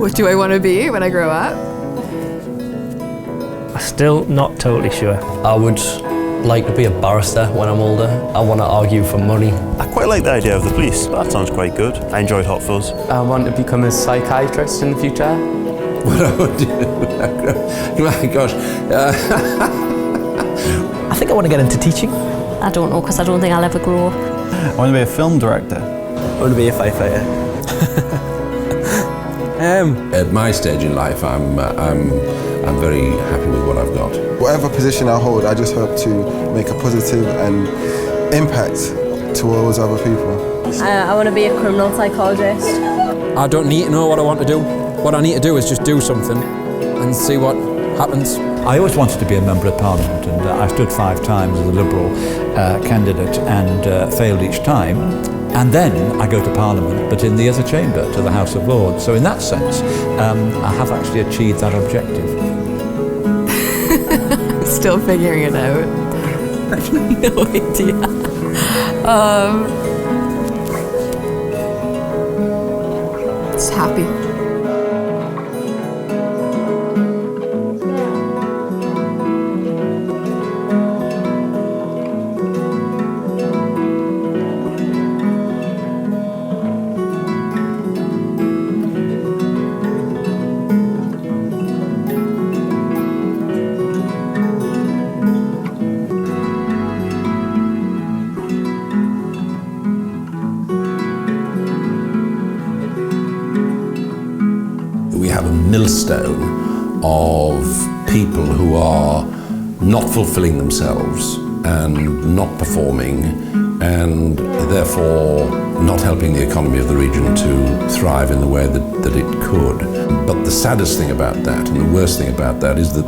What do I want to be when I grow up? I'm still not totally sure. I would like to be a barrister when I'm older. I want to argue for money. I quite like the idea of the police. That sounds quite good. I enjoyed Hot Fuzz. I want to become a psychiatrist in the future. What I would do? My gosh. I think I want to get into teaching. I don't know, because I don't think I'll ever grow up. I want to be a film director. I want to be a firefighter. At my stage in life, I'm very happy with what I've got. Whatever position I hold, I just hope to make a positive and impact towards other people. I want to be a criminal psychologist. I don't need to know what I want to do. What I need to do is just do something and see what happens. I always wanted to be a member of Parliament, and I stood 5 times as a Liberal candidate and failed each time. And then I go to Parliament, but in the other chamber, to the House of Lords. So in that sense, I have actually achieved that objective. Still figuring it out. I have no idea. Just happy. We have a millstone of people who are not fulfilling themselves and not performing, and therefore not helping the economy of the region to thrive in the way that it could. But the saddest thing about that, and the worst thing about that, is that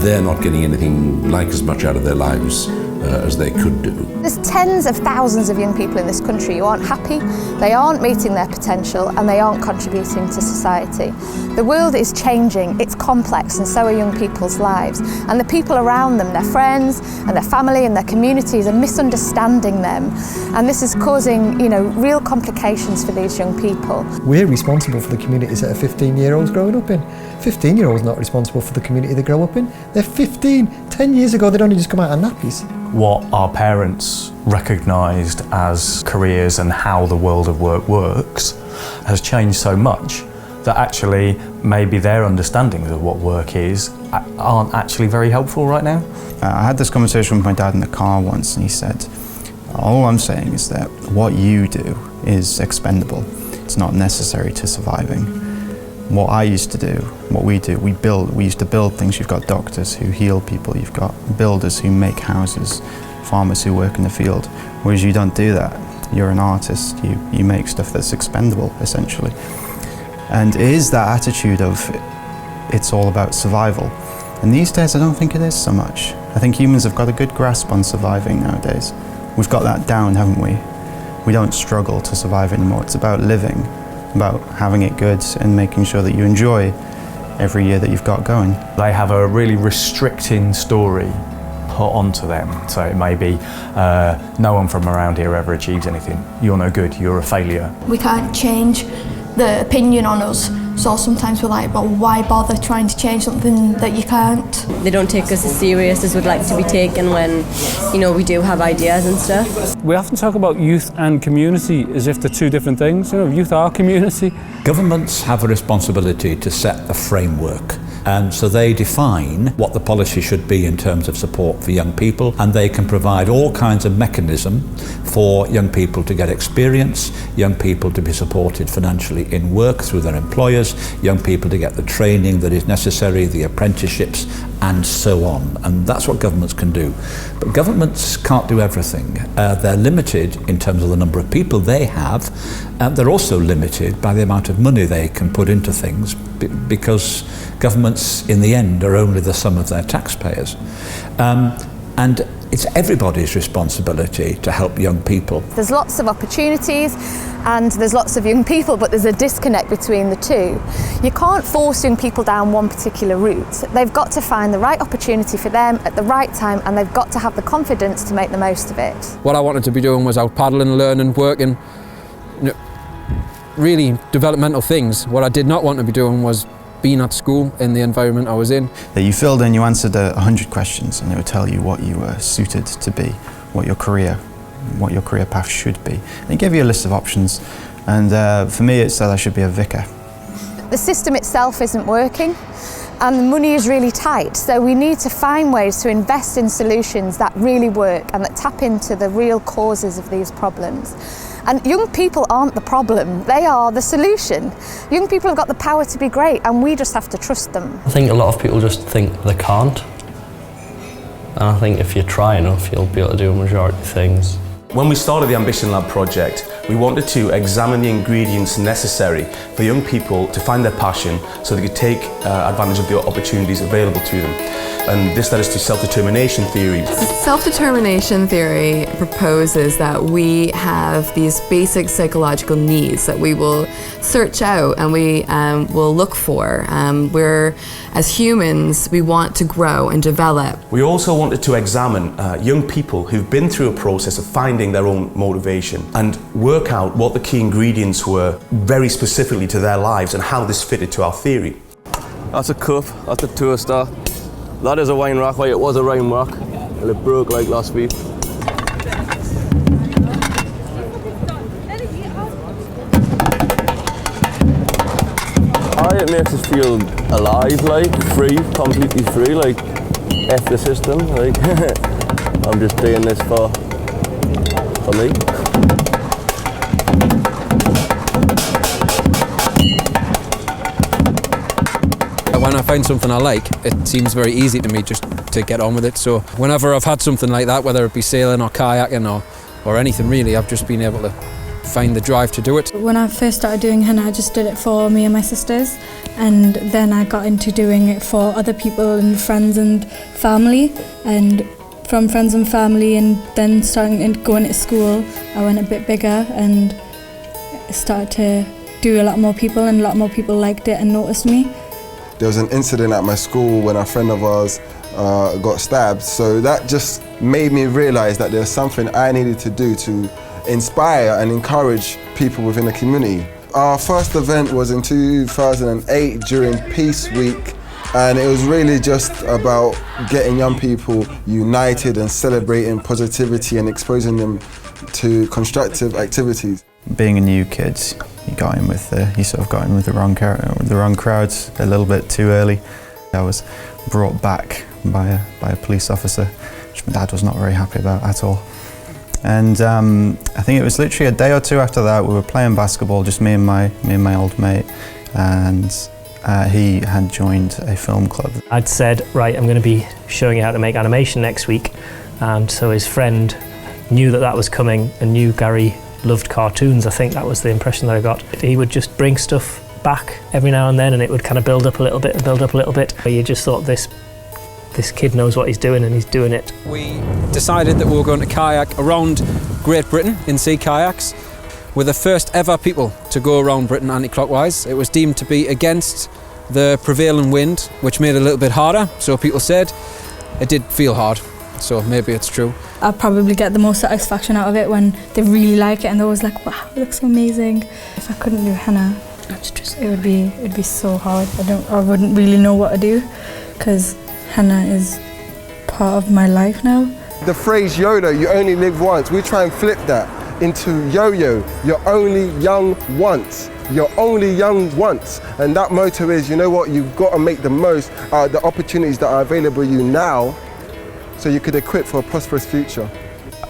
they're not getting anything like as much out of their lives as they could do. There's tens of thousands of young people in this country who aren't happy, they aren't meeting their potential, and they aren't contributing to society. The world is changing, it's complex, and so are young people's lives. And the people around them, their friends and their family and their communities, are misunderstanding them. And this is causing, real complications for these young people. We're responsible for the communities that a 15-year-old's growing up in. 15-year-old's not responsible for the community they grow up in. They're 15. 10 years ago, they'd only just come out of nappies. What our parents recognised as careers and how the world of work works has changed so much that actually maybe their understandings of what work is aren't actually very helpful right now. I had this conversation with my dad in the car once, and he said, all I'm saying is that what you do is expendable. It's not necessary to surviving. What I used to do, what we do, we used to build things. You've got doctors who heal people, you've got builders who make houses, farmers who work in the field, whereas you don't do that. You're an artist, you make stuff that's expendable, essentially. And it is that attitude of it's all about survival. And these days I don't think it is so much. I think humans have got a good grasp on surviving nowadays. We've got that down, haven't we? We don't struggle to survive anymore. It's about living, about having it good and making sure that you enjoy every year that you've got going. They have a really restricting story put onto them. So it may be, no one from around here ever achieves anything. You're no good, you're a failure. We can't change the opinion on us, so sometimes we're like, well, why bother trying to change something that you can't? They don't take us as serious as we'd like to be taken when, we do have ideas and stuff. We often talk about youth and community as if they're two different things. Youth are community. Governments have a responsibility to set the framework, and so they define what the policy should be in terms of support for young people, and they can provide all kinds of mechanism for young people to get experience, young people to be supported financially in work through their employers, young people to get the training that is necessary, the apprenticeships, and so on. And that's what governments can do. But governments can't do everything. They're limited in terms of the number of people they have, and they're also limited by the amount of money they can put into things, because governments in the end are only the sum of their taxpayers. And it's everybody's responsibility to help young people. There's lots of opportunities and there's lots of young people, but there's a disconnect between the two. You can't force young people down one particular route. They've got to find the right opportunity for them at the right time, and they've got to have the confidence to make the most of it. What I wanted to be doing was out paddling, learning, working. really developmental things. What I did not want to be doing was being at school in the environment I was in. That you filled in, you answered 100 questions, and it would tell you what you were suited to be, what your career path should be. And it gave you a list of options, and for me it said I should be a vicar. The system itself isn't working, and the money is really tight, so we need to find ways to invest in solutions that really work and that tap into the real causes of these problems. And young people aren't the problem, they are the solution. Young people have got the power to be great, and we just have to trust them. I think a lot of people just think they can't. And I think if you try enough, you'll be able to do a majority of things. When we started the Ambition Lab project, we wanted to examine the ingredients necessary for young people to find their passion so they could take advantage of the opportunities available to them. And this led us to self-determination theory. Self-determination theory proposes that we have these basic psychological needs that we will search out and we will look for. As humans, we want to grow and develop. We also wanted to examine young people who've been through a process of finding their own motivation and work out what the key ingredients were very specifically to their lives and how this fitted to our theory. That's a cup, that's a toaster. That is a wine rack, it was a wine rack, and it broke like last week. It makes us feel alive, free, completely free, F the system, I'm just doing this for me. When I find something I like, it seems very easy to me just to get on with it. So whenever I've had something like that, whether it be sailing or kayaking or anything really, I've just been able to find the drive to do it. When I first started doing henna, I just did it for me and my sisters, and then I got into doing it for other people and friends and family, and from friends and family, and then starting and going to school, I went a bit bigger and started to do a lot more people, and a lot more people liked it and noticed me. There was an incident at my school when a friend of ours got stabbed, so that just made me realise that there's something I needed to do to inspire and encourage people within the community. Our first event was in 2008 during Peace Week, and it was really just about getting young people united and celebrating positivity and exposing them to constructive activities. Being a new kid, you sort of got in with the wrong crowds a little bit too early. I was brought back by a police officer, which my dad was not very happy about at all. And I think it was literally a day or two after that, we were playing basketball, just me and my old mate, and he had joined a film club. I'd said, right, I'm going to be showing you how to make animation next week, and so his friend knew that was coming and knew Gary loved cartoons. I think that was the impression that I got. He would just bring stuff back every now and then, and it would kind of build up a little bit and build up a little bit. But you just thought, this kid knows what he's doing, and he's doing it. We decided that we were going to kayak around Great Britain in sea kayaks. We're the first ever people to go around Britain anti-clockwise. It was deemed to be against the prevailing wind, which made it a little bit harder, so people said. It did feel hard, so maybe it's true. I probably get the most satisfaction out of it when they really like it and they're always like, wow, it looks amazing. If I couldn't do henna, it'd be so hard. I wouldn't really know what to do, because henna is part of my life now. The phrase YOLO, you only live once, we try and flip that into yo-yo, you're only young once. You're only young once. And that motto is, you know what, you've got to make the most out of the opportunities that are available to you now, so you could equip for a prosperous future.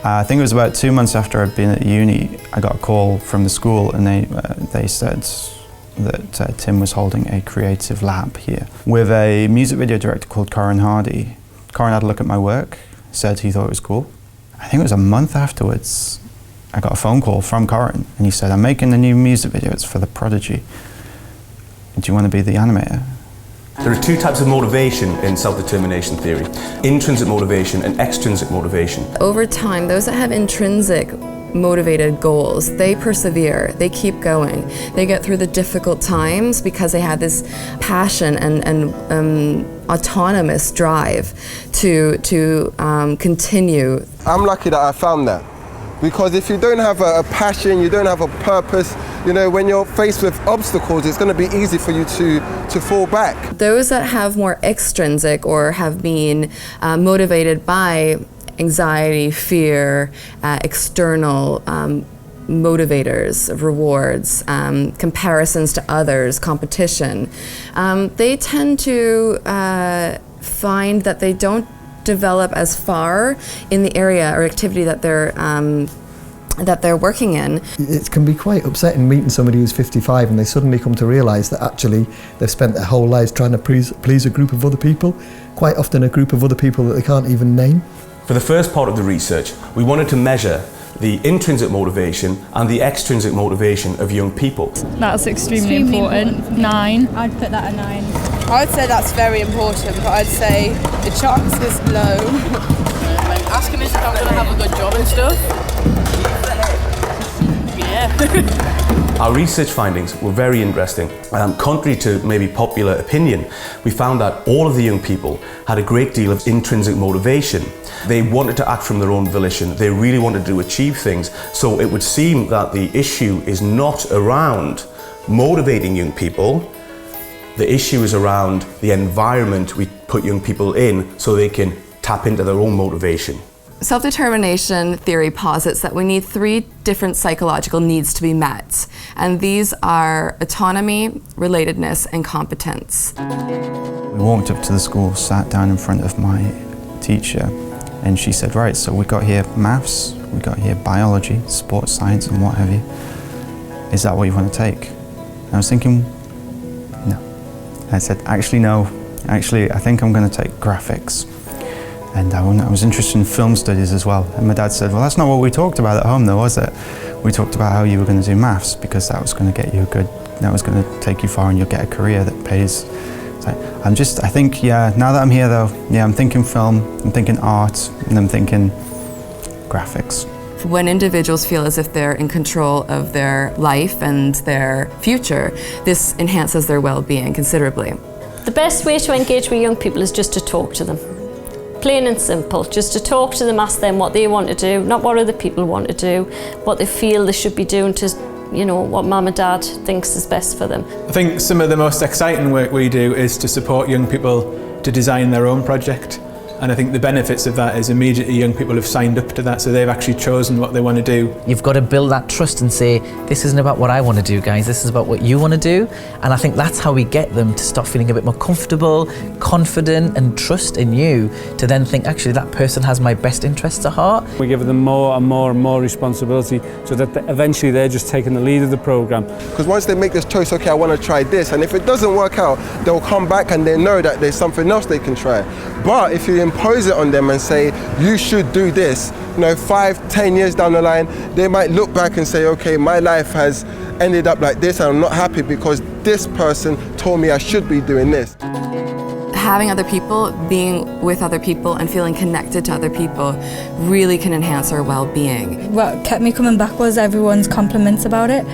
I think it was about 2 months after I'd been at uni, I got a call from the school, and they said that Tim was holding a creative lab here with a music video director called Corin Hardy. Corin had a look at my work, said he thought it was cool. I think it was a month afterwards, I got a phone call from Corin, and he said, I'm making a new music video, it's for The Prodigy. Do you want to be the animator? There are two types of motivation in self-determination theory: intrinsic motivation and extrinsic motivation. Over time, those that have intrinsic motivated goals, they persevere, they keep going, they get through the difficult times because they have this passion and autonomous drive to continue. I'm lucky that I found that, because if you don't have a passion, you don't have a purpose, you know, when you're faced with obstacles, it's going to be easy for you to fall back. Those that have more extrinsic or have been motivated by anxiety, fear, external motivators, rewards, comparisons to others, competition, they tend to find that they don't develop as far in the area or activity that they're working in. It can be quite upsetting meeting somebody who's 55 and they suddenly come to realise that actually they've spent their whole lives trying to please a group of other people, quite often a group of other people that they can't even name. For the first part of the research, we wanted to measure the intrinsic motivation and the extrinsic motivation of young people. That's extremely important. 9. I'd put that at 9. I'd say that's very important, but I'd say the chance is low. Ask him if I'm going to have a good job and stuff. Yeah. Our research findings were very interesting. Contrary to maybe popular opinion, we found that all of the young people had a great deal of intrinsic motivation. They wanted to act from their own volition. They really wanted to achieve things. So it would seem that the issue is not around motivating young people. The issue is around the environment we put young people in so they can tap into their own motivation. Self-determination theory posits that we need 3 different psychological needs to be met, and these are autonomy, relatedness, and competence. We walked up to the school, sat down in front of my teacher, and she said, right, so we got here maths, we got here biology, sports science, and what have you. Is that what you want to take? And I was thinking, no. I said, actually, no. Actually, I think I'm going to take graphics. And I was interested in film studies as well. And my dad said, well, that's not what we talked about at home though, was it? We talked about how you were going to do maths because that was going to get you that was going to take you far and you'll get a career that pays. So I think, yeah, now that I'm here though, yeah, I'm thinking film, I'm thinking art, and I'm thinking graphics. When individuals feel as if they're in control of their life and their future, this enhances their well-being considerably. The best way to engage with young people is just to talk to them. Plain and simple, just to talk to them, ask them what they want to do, not what other people want to do, what they feel they should be doing to, you know, what mum and dad thinks is best for them. I think some of the most exciting work we do is to support young people to design their own project. And I think the benefits of that is immediately young people have signed up to that, so they've actually chosen what they want to do. You've got to build that trust and say, this isn't about what I want to do, guys, this is about what you want to do. And I think that's how we get them to start feeling a bit more comfortable, confident, and trust in you to then think, actually, that person has my best interests at heart. We give them more and more and more responsibility so that eventually they're just taking the lead of the programme. Because once they make this choice, okay, I want to try this, and if it doesn't work out, they'll come back and they know that there's something else they can try. But if you impose it on them and say, you should do this, you know, 5-10 years down the line, they might look back and say, okay, my life has ended up like this and I'm not happy because this person told me I should be doing this. Having other people, being with other people and feeling connected to other people really can enhance our well-being. What kept me coming back was everyone's compliments about it,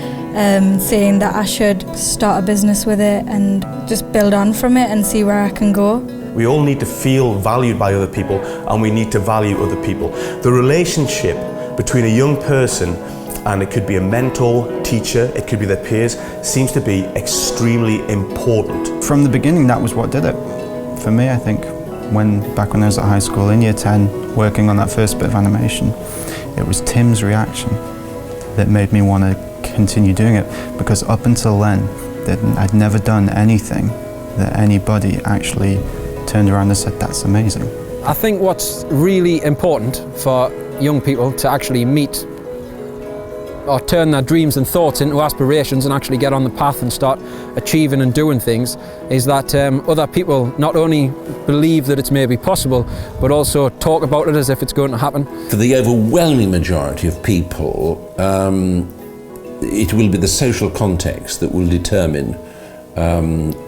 saying that I should start a business with it and just build on from it and see where I can go. We all need to feel valued by other people and we need to value other people. The relationship between a young person and it could be a mentor, teacher, it could be their peers, seems to be extremely important. From the beginning, that was what did it. For me, I think, back when I was at high school in year 10, working on that first bit of animation, it was Tim's reaction that made me want to continue doing it, because up until then, I'd never done anything that anybody actually turned around and said, that's amazing. I think what's really important for young people to actually meet or turn their dreams and thoughts into aspirations and actually get on the path and start achieving and doing things is that other people not only believe that it's maybe possible, but also talk about it as if it's going to happen. For the overwhelming majority of people, it will be the social context that will determine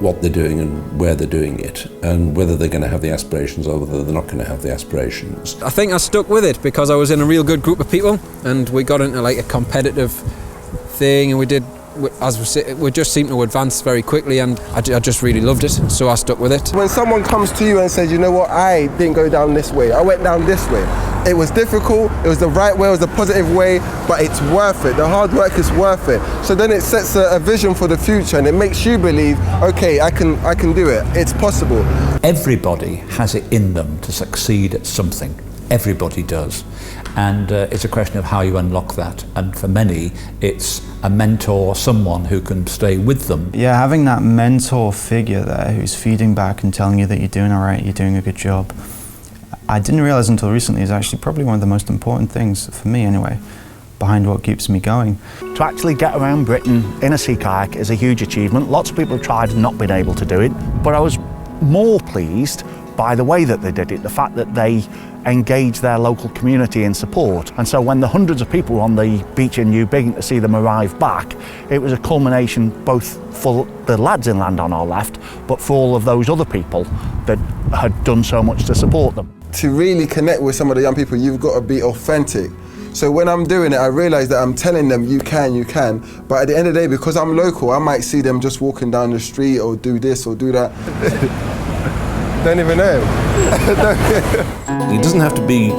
what they're doing and where they're doing it, and whether they're going to have the aspirations or whether they're not going to have the aspirations. I think I stuck with it because I was in a real good group of people and we got into like a competitive thing and we did we just seemed to advance very quickly, and I just really loved it, so I stuck with it. When someone comes to you and says, you know what, I didn't go down this way, I went down this way. It was difficult, it was the right way, it was the positive way, but it's worth it. The hard work is worth it. So then it sets a vision for the future, and it makes you believe, okay, I can do it, it's possible. Everybody has it in them to succeed at something. Everybody does. And it's a question of how you unlock that. And for many, it's a mentor, someone who can stay with them. Yeah, having that mentor figure there who's feeding back and telling you that you're doing all right, you're doing a good job. I didn't realize until recently is actually probably one of the most important things, for me anyway, behind what keeps me going. To actually get around Britain in a sea kayak is a huge achievement. Lots of people have tried and not been able to do it, but I was more pleased by the way that they did it, the fact that they engaged their local community in support. And so when the hundreds of people were on the beach in New Biggin to see them arrive back, it was a culmination both for the lads inland on our left, but for all of those other people that had done so much to support them. To really connect with some of the young people, you've got to be authentic. So when I'm doing it, I realise that I'm telling them, you can, but at the end of the day, because I'm local, I might see them just walking down the street or do this or do that. Don't even know. It doesn't have to be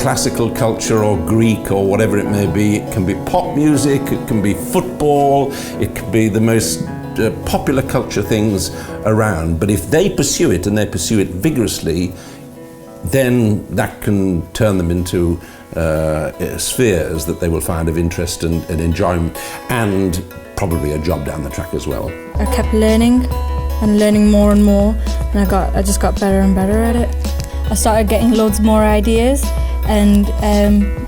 classical culture or Greek or whatever it may be. It can be pop music, it can be football, it can be the most popular culture things around. But if they pursue it and they pursue it vigorously, then that can turn them into spheres that they will find of interest and enjoyment, and probably a job down the track as well. I kept learning and learning more and more, and I just got better and better at it. I started getting loads more ideas and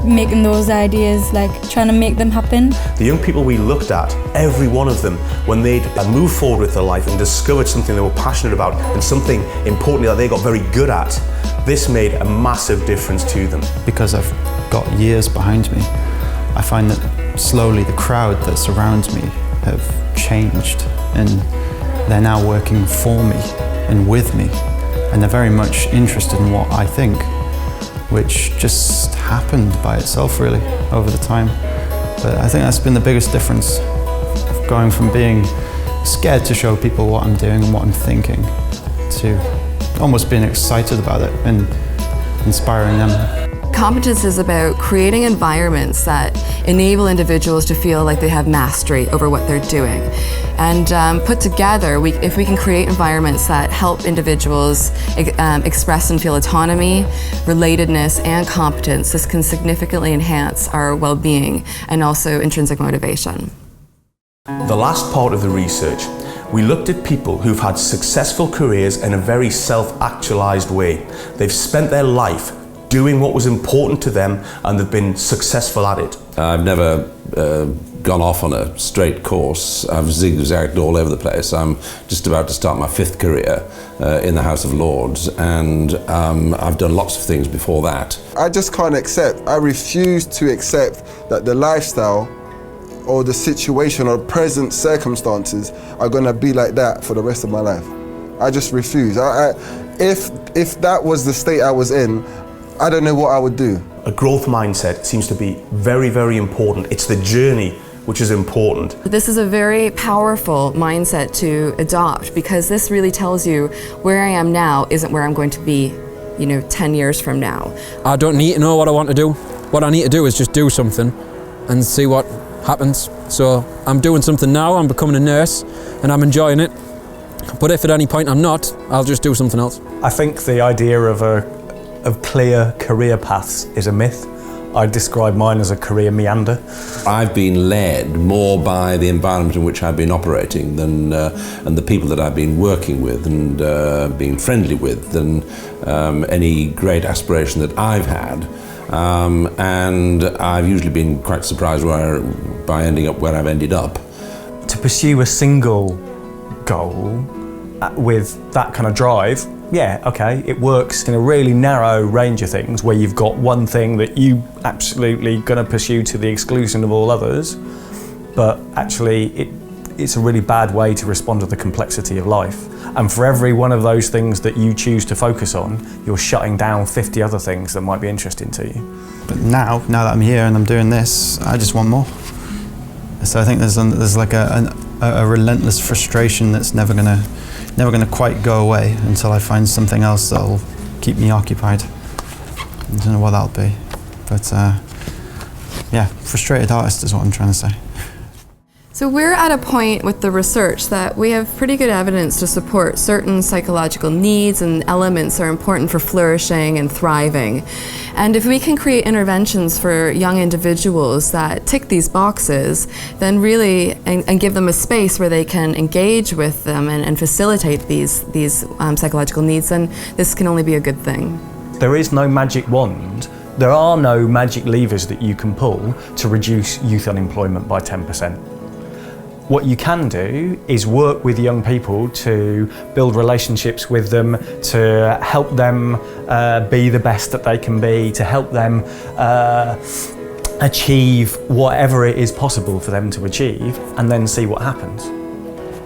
making those ideas, like trying to make them happen. The young people we looked at, every one of them, when they'd moved forward with their life and discovered something they were passionate about and something importantly that they got very good at, this made a massive difference to them. Because I've got years behind me, I find that slowly the crowd that surrounds me have changed, and they're now working for me and with me, and they're very much interested in what I think, which just happened by itself really over the time. But I think that's been the biggest difference, going from being scared to show people what I'm doing and what I'm thinking to almost being excited about it and inspiring them. Competence is about creating environments that enable individuals to feel like they have mastery over what they're doing. And put together, if we can create environments that help individuals express and feel autonomy, relatedness, and competence, this can significantly enhance our well-being and also intrinsic motivation. The last part of the research, we looked at people who've had successful careers in a very self-actualized way. They've spent their life doing what was important to them, and they've been successful at it. I've never gone off on a straight course. I've zigzagged all over the place. I'm just about to start my 5th career in the House of Lords, and I've done lots of things before that. I just can't accept, I refuse to accept that the lifestyle or the situation or present circumstances are going to be like that for the rest of my life. I just refuse. If that was the state I was in, I don't know what I would do. A growth mindset seems to be very, very important. It's the journey which is important. This is a very powerful mindset to adopt, because this really tells you where I am now isn't where I'm going to be, 10 years from now. I don't need to know what I want to do. What I need to do is just do something and see what happens. So I'm doing something now, I'm becoming a nurse and I'm enjoying it. But if at any point I'm not, I'll just do something else. I think the idea of clear career paths is a myth. I describe mine as a career meander. I've been led more by the environment in which I've been operating than and the people that I've been working with and being friendly with than any great aspiration that I've had. And I've usually been quite surprised by ending up where I've ended up. To pursue a single goal with that kind of drive, yeah, okay, it works in a really narrow range of things where you've got one thing that you absolutely going to pursue to the exclusion of all others, but actually it's a really bad way to respond to the complexity of life. And for every one of those things that you choose to focus on, you're shutting down 50 other things that might be interesting to you. But now that I'm here and I'm doing this, I just want more. So I think there's like a relentless frustration that's never gonna quite go away until I find something else that'll keep me occupied. I don't know what that'll be, but yeah, frustrated artist is what I'm trying to say. So we're at a point with the research that we have pretty good evidence to support certain psychological needs and elements are important for flourishing and thriving. And if we can create interventions for young individuals that tick these boxes, then really, and give them a space where they can engage with them and facilitate these psychological needs, then this can only be a good thing. There is no magic wand. There are no magic levers that you can pull to reduce youth unemployment by 10%. What you can do is work with young people to build relationships with them, to help them be the best that they can be, to help them achieve whatever it is possible for them to achieve, and then see what happens.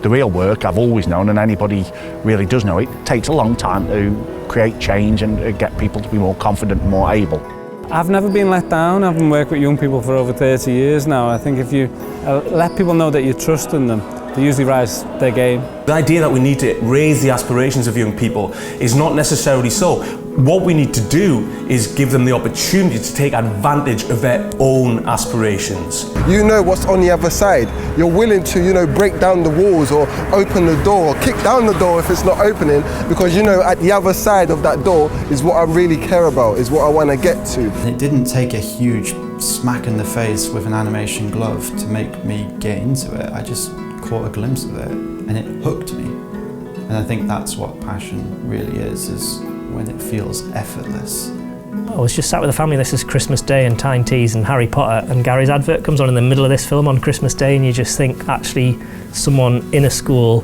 The real work, I've always known, and anybody really does know, it takes a long time to create change and get people to be more confident and more able. I've never been let down. I've been working with young people for over 30 years now. I think if you let people know that you trust in them, they usually rise their game. The idea that we need to raise the aspirations of young people is not necessarily so. What we need to do is give them the opportunity to take advantage of their own aspirations. You know what's on the other side. You're willing to, break down the walls or open the door or kick down the door if it's not opening, because at the other side of that door is what I really care about, is what I want to get to. It didn't take a huge smack in the face with an animation glove to make me get into it. I just caught a glimpse of it and it hooked me. And I think that's what passion really is when it feels effortless. I was just sat with the family, this is Christmas Day and Tyne Tees and Harry Potter, and Gary's advert comes on in the middle of this film on Christmas Day, and you just think actually someone in a school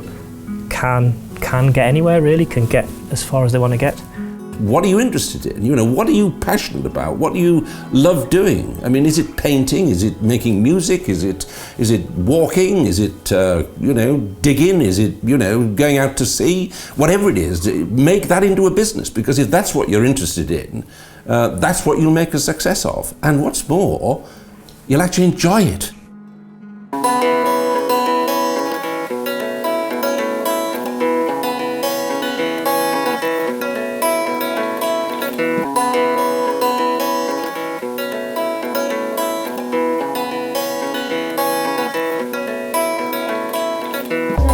can get anywhere, really, can get as far as they want to get. What are you interested in? What are you passionate about? What do you love doing? I mean, is it painting? Is it making music? Is it walking? Is it digging? Is it going out to sea? Whatever it is, make that into a business, because if that's what you're interested in, that's what you'll make a success of. And what's more, you'll actually enjoy it.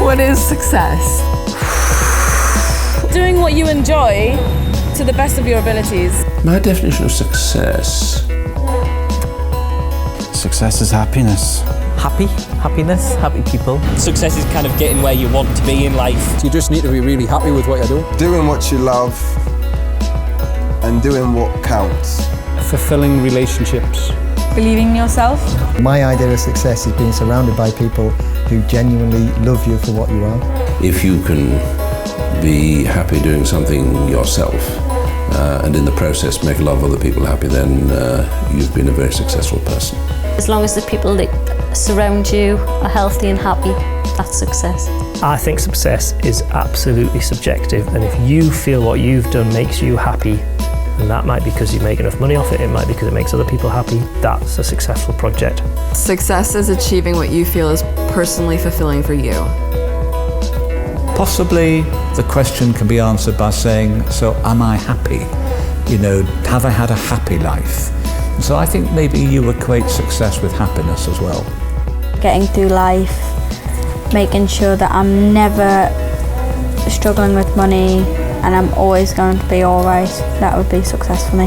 What is success? Doing what you enjoy to the best of your abilities. My definition of success. Success is happiness. Happiness, happy people. Success is kind of getting where you want to be in life. You just need to be really happy with what you're doing. Doing what you love and doing what counts. Fulfilling relationships. Believing in yourself. My idea of success is being surrounded by people who genuinely love you for what you are. If you can be happy doing something yourself and in the process make a lot of other people happy, then you've been a very successful person. As long as the people that surround you are healthy and happy, that's success. I think success is absolutely subjective, and if you feel what you've done makes you happy, and that might be because you make enough money off it, it might be because it makes other people happy, that's a successful project. Success is achieving what you feel is personally fulfilling for you. Possibly the question can be answered by saying, so am I happy? Have I had a happy life? So I think maybe you equate success with happiness as well. Getting through life, making sure that I'm never struggling with money and I'm always going to be alright. That would be success for me.